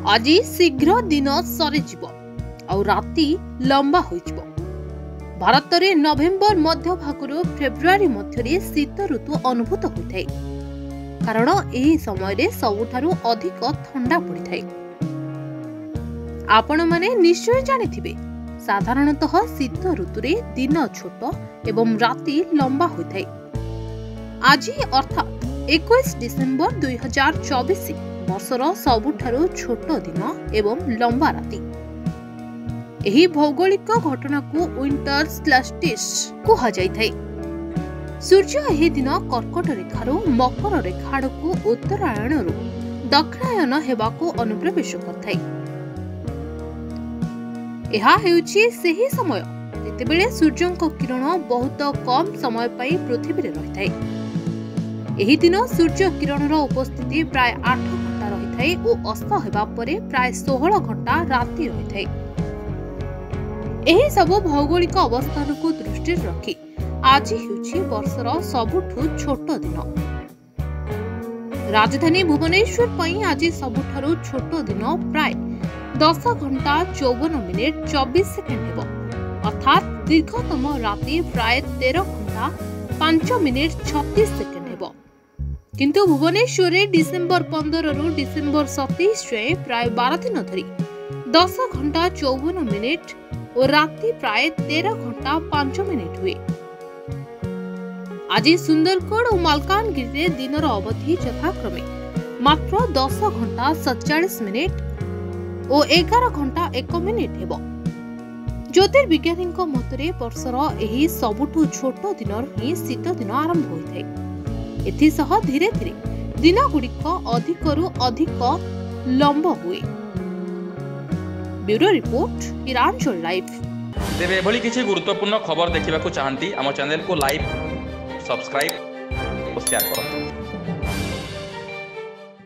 आज शीघ्र दिन सरीजिव और राति लंबा होइजिव। भारत में नवेम्बर मध्य भागରୁ फेब्रुआरी मध्य शीत ऋतु अनुभूत होता है, कारण यह समय सबुठारु अधिक ठंडा पड़ी थाए। आपण माने निश्चय जानिथिबे, साधारणतः शीत ऋतु रे दिन छोट एवं राति लंबा होता है। आज अर्थात 21 डिसेम्बर 2024 वर्षर सबुठारु छोट दिन एवं लंबा राति। एही भौगोलिक घटना को विंटर स्लैटिश कहा जाइथाय। सूर्य एही दिन कर्कट रेखारु मकर रेखा आड़कू उत्तरायणरु दक्षिणायन हेबाकू अनुप्रवेश करथाय। एहा हेउछि सेही समय जेतेबेले सूर्यंक किरण बहुत कम समय पई पृथ्वी रे रहिथाय। एही दिन सूर्य किरणर उपस्थिति प्राय 8 घंटा रहिथाय और अस्त हेबा परे प्राय 16 घंटा राति रहिथाय। एही सब भौगोलिक अवस्थान को दृष्टि रखी आज हेउछि वर्षर सबुठु छोट दिन। राजधानी भुवनेश्वर पई आज सबुठारु छोट दिन प्राय 10 घंटा 54 मिनिट 24 सेकेंड हेबो, अर्थात दीर्घतम राति प्राय 13 घंटा 5 मिनिट 36 सेकेंड हेबो। किंतु भुवनेश्वर रे डिसेम्बर 15 रु डिसेम्बर 27 जाए प्राय 12 दिन धरी 10 घंटा 54 मिनिट और राति प्राय 13 घंटा 5 मिनिट हुए। आज सुंदरगढ़ और मालकानगिरी रे दिनर अवधि यथाक्रमे मात्र 10 घंटा 47 मिनिट और 11 घंटा 1 मिनिट हेबो। ज्योतिर्विज्ञानी मतरे वर्षर एही सबुठु छोट दिनर ही शीत दिन आरंभ होइथाय। एथिसह धीरे धीरे दिन गुड़िक अधिकरु अधिक लंब हुए। ब्यूरो रिपोर्ट ईरानचल लाइव। तेबे एभली किछि गुरुत्वपूर्ण खबर देखिबाकू चाहंती आम चैनल को लाइक सब्सक्राइब और शेयर करंतु।